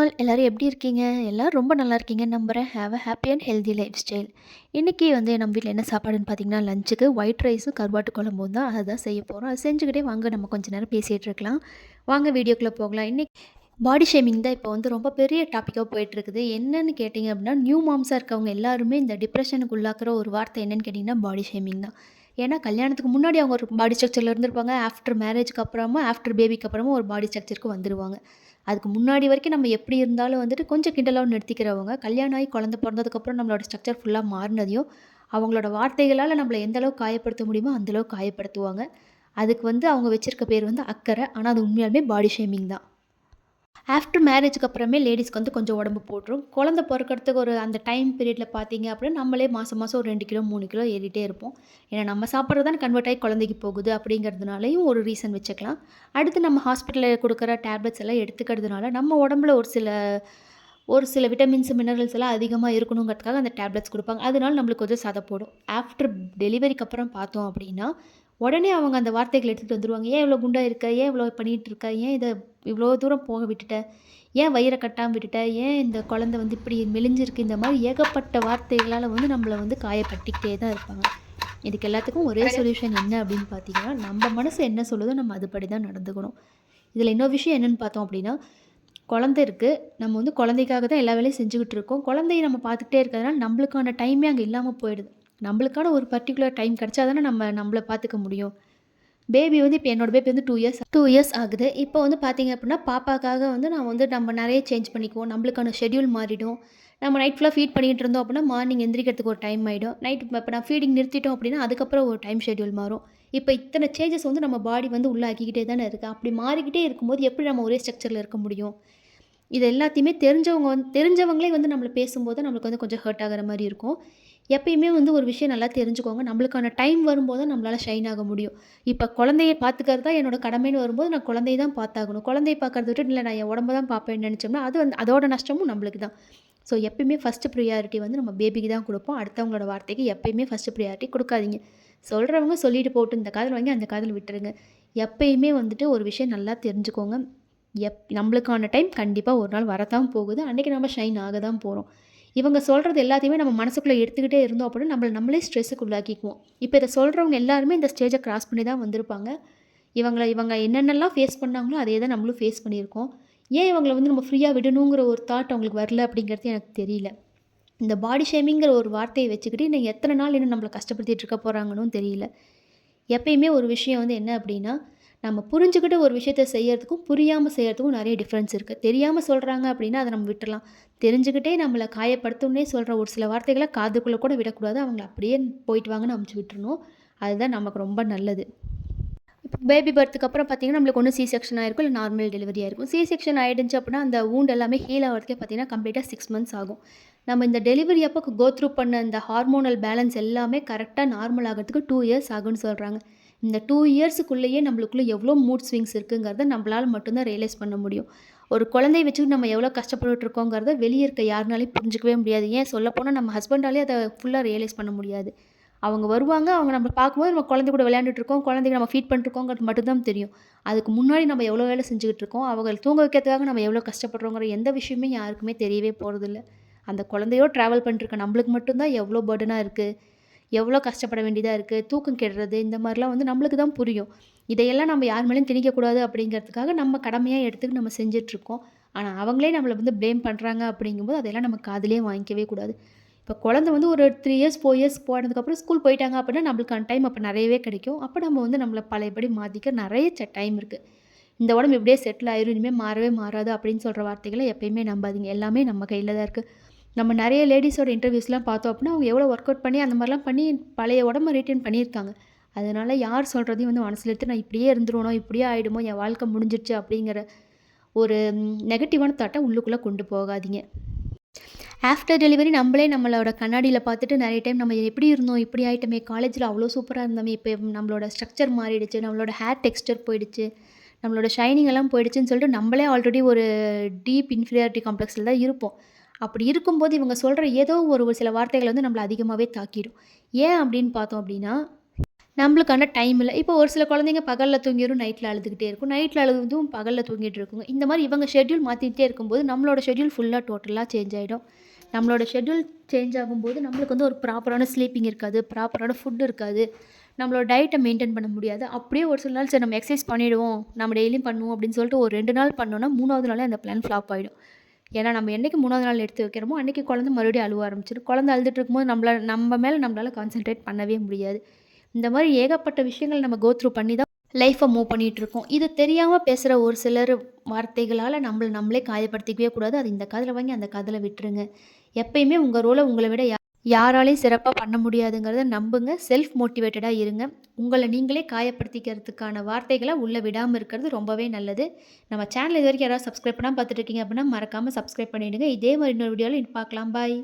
All எல்லாரும் எப்படி இருக்கீங்க? எல்லாரும் ரொம்ப நல்லா இருக்கீங்கன்னு நம்புறேன். Have a happy and healthy life style. இன்னைக்கு நம்ம வீட்ல என்ன சாப்பாடுன்னு பார்த்தீங்கன்னா, லஞ்சுக்கு ஒயிட் ரைஸும் கருவாட்டு குழம்பும் தான். அதுதான் செய்ய போறோம். அது செஞ்சுக்கிட்டே வாங்க நம்ம கொஞ்ச நேரம் பேசிட்டு இருக்கலாம். வாங்க வீடியோக்குள்ள போகலாம். இன்னைக்கு பாடி ஷேமிங் தான் இப்போ ரொம்ப பெரிய டாப்பிக்கா போயிட்டுருக்குது. என்னன்னு கேட்டீங்க அப்படின்னா, நியூ மாம்ஸா இருக்கவங்க எல்லாருமே இந்த டிப்ரஷனுக்கு உள்ளாக்குற ஒரு வார்த்தை என்னன்னு கேட்டிங்கன்னா, பாடி ஷேமிங் தான். ஏன்னா கல்யாணத்துக்கு முன்னாடி அவங்க ஒரு பாடி ஸ்ட்ரக்சர்ல இருந்திருப்பாங்க. ஆஃப்டர் மேரேஜ்க்கு அப்புறமா, ஆஃப்டர் பேபிக்கு அப்புறமா ஒரு பாடி ஸ்ட்ரக்சருக்கு வந்துருவாங்க. அதுக்கு முன்னாடி வரைக்கும் நம்ம எப்படி இருந்தாலும் கொஞ்சம் கிண்டலாவும் நிறுத்திக்கிறவங்க, கல்யாணம் ஆகி குழந்தை பொறந்ததுக்கப்புறம் நம்மளோட ஸ்ட்ரக்சர் ஃபுல்லா மாறுனதையும், அவங்களோட வார்த்தைகளால நம்மள எந்த அளவுக்கு காயப்படுத்த முடியுமோ, அந்த அளவுக்கு காயப்படுத்துவாங்க. அதுக்கு அவங்க வச்சிருக்க பேர் அக்கறை. ஆனா அது உண்மையாலுமே பாடி ஷேமிங் தான். ஆஃப்டர் மேரேஜ்க்கு அப்புறமே லேடீஸ்க்கு கொஞ்சம் உடம்பு போட்டுரும். குழந்தை பொறக்கறதுக்கு அந்த டைம் பீரியட்ல பார்த்தீங்க அப்படின்னா, நம்மளே மாசம் மாசம் ஒரு 2 கிலோ, 3 கிலோ ஏறிட்டே இருப்போம். ஏன்னா நம்ம சாப்பிட்றது தானே கன்வெர்ட் ஆகி குழந்தைக்கு போகுது அப்படிங்கிறதுனாலயும் ஒரு ரீசன் வச்சுக்கலாம். அடுத்து நம்ம ஹாஸ்பிட்டல்ல குடுக்குற டேப்லெட்ஸ் எல்லாம் எடுத்துக்கிறதுனால, நம்ம உடம்புல ஒரு சில விட்டமின்ஸ், மினரல்ஸ் எல்லாம் அதிகமா இருக்கணுங்கிறதுக்காக அந்த டேப்லெட்ஸ் குடுப்பாங்க. அதனால நம்மளுக்கு கொஞ்சம் சதை போடும். ஆஃப்டர் டெலிவரிக்கு அப்புறம் பார்த்தோம் அப்படின்னா, உடனே அவங்க அந்த வார்த்தைகள எடுத்துட்டு வந்துருவாங்க. "ஏன் இவ்வளோ குண்டா இருக்க? ஏன் இவ்வளோ பண்ணிட்டு இருக்க? ஏன் இவ்வளோ தூரம் போக விட்டுட்ட? ஏன் வயிற கட்டாம விட்டுட்ட? ஏன் இந்த குழந்தை இப்படி மெலிஞ்சிருக்கு?" இந்த மாதிரி ஏகப்பட்ட வார்த்தைகளால நம்மள காயப்படுத்திக்கிட்டே தான் இருப்பாங்க. இதுக்கு எல்லாத்துக்கும் ஒரே சொல்யூஷன் என்ன அப்படின்னு பார்த்தீங்கன்னா, நம்ம மனசு என்ன சொல்லுதோ நம்ம அதுபடி தான் நடந்துக்கணும். இதில இன்னொரு விஷயம் என்னன்னு பார்த்தோம் அப்படின்னா, குழந்தை இருக்கு. நம்ம குழந்தைக்காக தான் எல்லா வேலையும் செஞ்சுக்கிட்டு இருக்கோம். குழந்தைய நம்ம பார்த்துக்கிட்டே இருக்கிறதுனால நம்மளுக்கான டைமே அங்கே இல்லாம போயிடுது. நம்மளுக்கான ஒரு பர்ட்டிகுலர் டைம் கிடைச்சா தானே நம்மள பார்த்துக்க முடியும். பேபி இப்போ என்னோட பேபி 2 இயர்ஸ் ஆகுது. இப்போ பார்த்தீங்க அப்படின்னா, பாப்பாக்காக நம்ம நெறைய சேஞ்ச் பண்ணிக்குவோம். நம்மளுக்கான ஷெட்யூல் மாறிடும். நம்ம நைட் ஃபுல்லா ஃபீட் பண்ணிக்கிட்டு இருந்தோம் அப்படின்னா, மார்னிங் எந்திரிக்கிறதுக்கு ஒரு டைம் ஆயிடும். நைட் இப்போ நான் ஃபீடிங் நிறுத்திட்டோம் அப்படின்னா, அதுக்கப்புறம் ஒரு டைம் ஷெட்யூல் மாறும். இப்போ இத்தனை சேஞ்சஸ் நம்ம பாடி உள்ள ஆக்கிக்கிட்டே தானே இருக்கு. அப்படி மாறிக்கிட்டே இருக்கும்போது எப்படி நம்ம ஒரே ஸ்ட்ரக்சர்ல இருக்க முடியும்? இது எல்லாத்தையுமே தெரிஞ்சவங்களே நம்மள பேசும்போது நம்மளுக்கு கொஞ்சம் ஹர்ட் ஆகுற மாரி இருக்கும். எப்பயுமே ஒரு விஷயம் நல்லா தெரிஞ்சுக்கோங்க. நம்மளுக்கான டைம் வரும்போது தான் நம்மளால ஷைன் ஆக முடியும். இப்ப குழந்தைய பார்த்துக்கிறது தான் என்னோட கடமைன்னு வரும்போது, நான் குழந்தைய தான் பார்த்தாகணும். குழந்தைய பார்க்கறத விட்டுட்டு, இல்ல நான் என் உடம்ப தான் பார்ப்பேன்னு நெனச்சோம்னா, அது அதோட நஷ்டமும் நம்மளுக்கு தான். ஸோ எப்பயுமே ஃபர்ஸ்ட் ப்ரியாரிட்டி நம்ம பேபிக்கு தான் குடுப்போம். அடுத்தவங்களோட வார்த்தைக்கு எப்பயுமே ஃபர்ஸ்ட் ப்ரியாரிட்டி குடுக்காதீங்க. சொல்றவங்க சொல்லிட்டு போட்டும். இந்த காதுல வாங்கி அந்த காதுல விட்டுருங்க. எப்பயுமே ஒரு விஷயம் நல்லா தெரிஞ்சுக்கோங்க. நம்மளுக்கான டைம் கண்டிப்பா ஒரு நாள் வரத்தான் போகுது. அன்னைக்கு நம்ம ஷைன் ஆக தான் போறோம். இவங்க சொல்றது எல்லாத்தையுமே நம்ம மனசுக்குள்ள எடுத்துக்கிட்டே இருந்தோம் அப்படின்னா, நம்மள நம்மளே ஸ்ட்ரெஸ்ஸுக்கு உள்ளாக்கிக்குவோம். இப்ப இத சொல்றவங்க எல்லாருமே இந்த ஸ்டேஜ கிராஸ் பண்ணி தான் வந்திருப்பாங்க. இவங்க என்னென்னலாம் ஃபேஸ் பண்ணாங்களோ, அதே தான் நம்மளும் ஃபேஸ் பண்ணியிருக்கோம். ஏன் இவங்கள நம்ம ஃப்ரீயா விடணுங்கிற ஒரு தாட் அவங்களுக்கு வரல அப்படிங்கிறது எனக்கு தெரியல. இந்த பாடி ஷேமிங்கிற ஒரு வார்த்தைய வச்சுக்கிட்டு இன்னும் எத்தன நாள் இன்னும் நம்மள கஷ்டப்படுத்திட்டு இருக்க போறாங்கன்னும் தெரியல. எப்பயுமே ஒரு விஷயம் என்ன அப்படின்னா, நம்ம புரிஞ்சுக்கிட்டு ஒரு விஷயத்த செய்யறதுக்கும், புரியாம செய்யறதுக்கும் நெறைய டிஃப்ரென்ஸ் இருக்கு. தெரியாம சொல்றாங்க அப்படின்னா, அத நம்ம விட்டுறலாம். தெரிஞ்சுக்கிட்டே நம்மள காயப்படுத்தணும்னே சொல்ற ஒரு சில வார்த்தைகள காதுக்குள்ள கூட விடக்கூடாது. அவங்கள அப்படியே போயிட்டு வாங்கன்னு அனுப்பிச்சு விட்டுறணும். அதுதான் நமக்கு ரொம்ப நல்லது. இப்போ பேபி பர்த்துக்கு அப்புறம் பார்த்தீங்கன்னா, நம்மளுக்கு ஒண்ணு சி செக்ஷன் ஆயிருக்கும், இல்ல நார்மல் டெலிவரி ஆயிருக்கும். சி செக்ஷன் ஆயிடுச்சு அப்படின்னா, அந்த வூண்ட் எல்லாமே ஹீல் ஆவறதுக்கே பார்த்தீங்கன்னா, கம்ப்ளீட்டா 6 மந்த்ஸ் ஆகும். நம்ம இந்த டெலிவரி அப்போ கோ த்ரூ பண்ண இந்த ஹார்மோனல் பேலன்ஸ் எல்லாமே கரெக்ட்டா நார்மல் ஆகறதுக்கு 2 இயர்ஸ் ஆகும்ன்னு சொல்றாங்க. இந்த 2 இயர்ஸுக்குள்ளேயே நம்மளுக்குள்ள எவ்வளோ மூட் ஸ்விங்ஸ் இருக்குங்கிறத நம்மளால மட்டும் தான் ரியலைஸ் பண்ண முடியும். ஒரு குழந்தைய வச்சுக்கிட்டு நம்ம எவ்வளோ கஷ்டப்பட்டுட்டு இருக்கோங்கிறத வெளிய இருக்க யாருனாலயும் புரிஞ்சுக்கவே முடியாது. ஏன் சொல்லப்போனா நம்ம ஹஸ்பண்டாலயே அத ஃபுல்லா ரியலைஸ் பண்ண முடியாது. அவங்க வருவாங்க, அவங்க நம்மள பார்க்கும்போது நம்ம குழந்தை கூட விளையாண்டுட்டு இருக்கோம், குழந்தைக்கு நம்ம ஃபீட் பண்ணிட்டுருக்கோங்கிறது மட்டும் தான் தெரியும். அதுக்கு முன்னாடி நம்ம எவ்வளோ வேலை செஞ்சுக்கிட்டு இருக்கோம், அவங்கள தூங்க வைக்கிறதுக்காக நம்ம எவ்வளோ கஷ்டப்படுறோங்கிற எந்த விஷயமே யாருக்குமே தெரியவே போறதில்ல. அந்த குழந்தையோட ட்ராவல் பண்ணிட்டுருக்க நம்மளுக்கு மட்டும் தான் எவ்வளோ பர்டனா இருக்கு, எவ்வளோ கஷ்டப்பட வேண்டியதா இருக்கு, தூக்கம் கெடுறது இந்த மாரிலாம் நம்மளுக்கு தான் புரியும். இதையெல்லாம் நம்ம யார் மேலயும் திணிக்கக்கூடாது அப்படிங்கிறதுக்காக நம்ம கடமையா எடுத்துக்கிட்டு நம்ம செஞ்சுட்ருக்கோம். ஆனா அவங்களே நம்மள ப்ளேம் பண்றாங்க அப்படிங்கும்போது, அதெல்லாம் நம்ம காதுலயே வாங்கிக்கவே கூடாது. இப்போ குழந்தை ஒரு 3 இயர்ஸ், 4 இயர்ஸ் போனதுக்கப்புறம் ஸ்கூல் போயிட்டாங்க அப்படின்னா, நம்மளுக்கான டைம் அப்போ நெறையவே கிடைக்கும். அப்போ நம்ம நம்மள பழையபடி மாத்திக்க நெறைய டைம் இருக்கு. இந்த உடம்பு இப்படியே செட்டில் ஆயிரும், இனிமே மாறவே மாறாது அப்படின்னு சொல்ற வார்த்தைகள எப்பயுமே நம்பாதீங்க. எல்லாமே நம்ம கையில தான் இருக்கு. நம்ம நெறைய லேடீஸோட இன்டர்வியூஸ்லாம் பார்த்தோம் அப்படின்னா, அவங்க எவ்வளோ ஒர்க் அவுட் பண்ணி அந்த மாரிலாம் பண்ணி பழைய உடம்ப ரீட்டெயின் பண்ணியிருக்காங்க. அதனால யார் சொல்றதையும் மனசுல எடுத்து நான் இப்படியே இருந்துருவேனோ, இப்படியே ஆயிடுமோ, என் வாழ்க்கை முடிஞ்சிருச்சு அப்படிங்கிற ஒரு நெகட்டிவான தாட்ட உள்ளுக்குள்ள கொண்டு போகாதீங்க. ஆஃப்டர் டெலிவரி நம்மளோட கண்ணாடியில பார்த்துட்டு நெறைய டைம் நம்ம எப்படி இருந்தோம், இப்படி ஆயிட்டோமே, காலேஜ்ல அவ்வளோ சூப்பரா இருந்தோமே, இப்போ நம்மளோட ஸ்ட்ரக்சர் மாறிடுச்சு, நம்மளோட ஹேர் டெக்ஸ்சர் போயிடுச்சு, நம்மளோட ஷைனிங் எல்லாம் போயிடுச்சுன்னு சொல்லிட்டு நம்மளே ஆல்ரெடி ஒரு டீப் இன்ஃபீரியாரிட்டி காம்ப்ளெக்ஸ்ல தான் இருப்போம். அப்படி இருக்கும்போது இவங்க சொல்ற ஏதோ ஒரு சில வார்த்தைகள் நம்மள அதிகமாவே தாக்கிடும். ஏன் அப்படின்னு பார்த்தோம் அப்படின்னா, நம்மளுக்கான டைம் இல்ல. இப்போ ஒரு சில குழந்தைங்க பகல்ல தூங்கிரும், நைட்ல அழுதுகிட்டே இருக்கும். நைட்ல அழுதும் பகல்ல தூங்கிட்டு இருக்குங்க. இந்த மாரி இவங்க ஷெட்யூல் மாத்திக்கிட்டே இருக்கும்போது, நம்மளோட ஷெட்யூல் ஃபுல்லா டோட்டலா சேஞ்ச் ஆயிடும். நம்மளோட ஷெட்யூல் சேஞ்ச் ஆகும்போது, நம்மளுக்கு வந்து ஒரு ப்ராப்பரான ஸ்லீப்பிங் இருக்காது. ப்ராப்பரான ஃபுட் இருக்காது. நம்மளோட டயட்ட மெயின்டெயின் பண்ண முடியாது. அப்படியே ஒரு சில நாள் சரி நம்ம எக்சர்சைஸ் பண்ணிடுவோம். நம்ம டெய்லியும் பண்ணுவோம் அப்படின்னு சொல்லிட்டு ஒரு 2 நாள் பண்ணோம்னா, 3வது நாளே அந்த பிளான் ஃப்ளாப் ஆயிடும். ஏன்னா நம்ம என்னைக்கு 3வது நாள் எடுத்து வைக்கிறோமோ, அன்னைக்கு குழந்தை மறுபடியும் அழுவ ஆரம்பிச்சுரும். குழந்தை அழுதுட்டு இருக்கும்போது நம்ம மேல கான்சன்ட்ரேட் பண்ணவே முடியாது. இந்த மாரி ஏகப்பட்ட விஷயங்கள் நம்ம கோ த்ரூ பண்ணி தான் லைஃப்ப மூவ் பண்ணிட்டுருக்கோம். இது தெரியாம பேசுற ஒரு சிலர் வார்த்தைகளால நம்மள நம்மளே காயப்படுத்திக்கவே கூடாது. அது இந்த காதுல வாங்கி அந்த காதுல விட்டுருங்க. எப்பயுமே உங்க ரோல உங்கள விட யாராலயும் சிறப்பா பண்ண முடியாதுங்கிறத நம்புங்க. செல்ஃப் மோட்டிவேட்டடா இருங்க. உங்கள நீங்களே காயப்படுத்திக்கிறதுக்கான வார்த்தைகள உள்ள விடாம இருக்கிறது ரொம்பவே நல்லது. நம்ம சேனல் இதுவரைக்கும் யாராவது சப்ஸ்கிரைப் பண்ணாம பார்த்துட்டு இருக்கீங்க அப்படின்னா, மறக்காம சப்ஸ்கிரைப் பண்ணிடுங்க. இதே மாரி இன்னொரு வீடியோல பார்க்கலாம். பாய்.